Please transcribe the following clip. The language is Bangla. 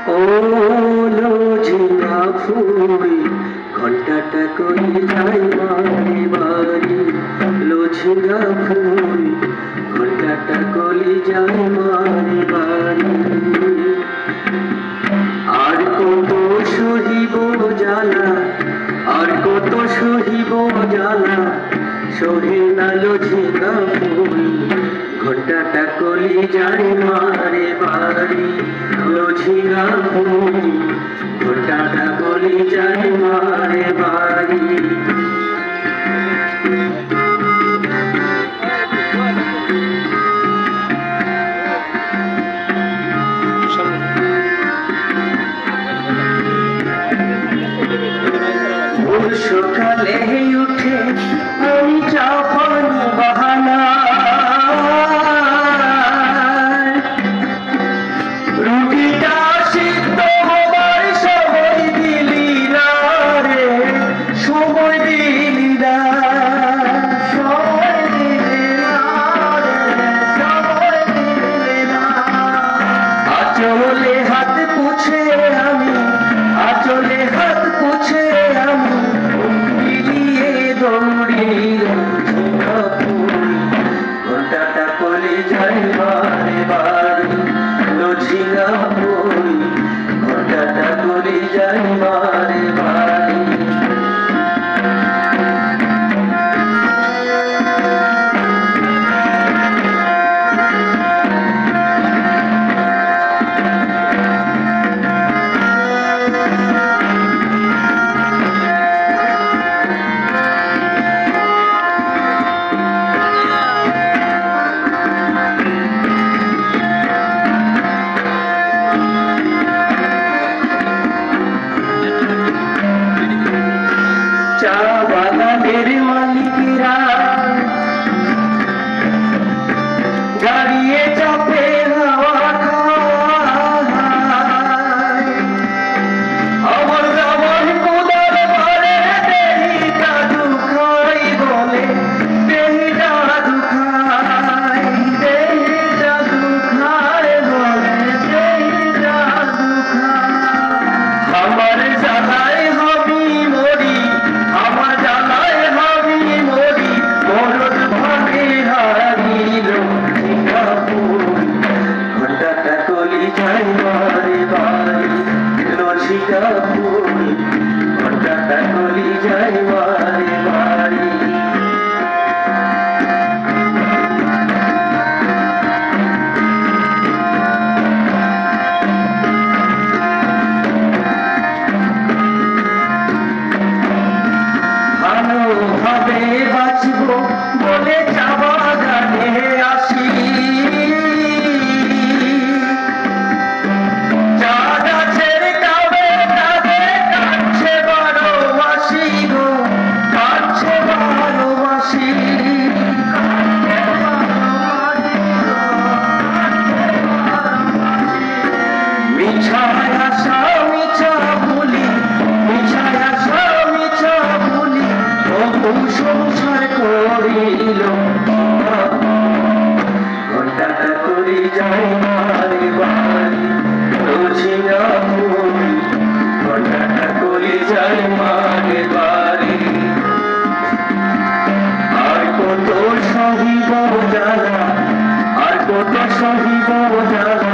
ওলো ঝিঙা ফুল ঘন্টাটা কই যায় বাড়ি বাড়ি, লো ঝিঙা ফুল ঘন্টাটা কই যায় বাড়ি বাড়ি। আর কত সহিব জ্বালা, আর কত সহিব জ্বালা, সহে না লো ঝিঙা ফুল ঘন্টাটা কলি যায় মারে বাড়ি, লো ঝিঙা ফুল ঘন্টাটা কলি যায় মারে বাড়ি। ভোর সকালে উঠে আমি চা পানি বাহানা, রুটিটা সিদ্ধ হবার সময় দিলি না রে, সময় দিলি না, সময় দিলি না রে, সময় দিলি না। আঁচলে হাত পুছে আমি, আঁচলে হাত পুছে আমি মিলিয়ে দৌড়িল ঝিঙা ফুল ঘন্টাটা কলি যায় বারে বারে, লো ঝিঙা ফুল ঘন্টাটা কলি যায় বারে বারে। চা বাগানের মালিকরা দাঁড়িয়ে চাপে হাওয়া খায়, আমার আমার কোদাল মারে দেহি জাদু খাই বলে, দেহি জাদু খাই, দেহি জাদু খায় বলে, দেহি জাদু খায়। আমার জ্বালায় আমি মরি, আমার জ্বালায় আমি মরি, মরণ ভাগে হারিল ঝিঙা ফুল ঘন্টাটা কলি যায় বারে বারে, লো ঝিঙা ফুল ঘন্টাটা কলি যায় বারে বারে। ভালোভাবে বাঁচব বলে চা বাগানে আসি, চা গাছের কাবে কাবে কাটছে ভালোবাসি গো, কাটছে ভালোবাসি, মিছায় আশা মিছা ভুলি, মিছায় আশা মিছা ভুলি, সংসার করিল ঘন্টাটা করি যায় বারে বারে, লো ঝিঙা ফুল ঘন্টাটা করি যায় বারে বারে। আর কত সহিব জ্বালা, আর কত সহিব জ্বালা,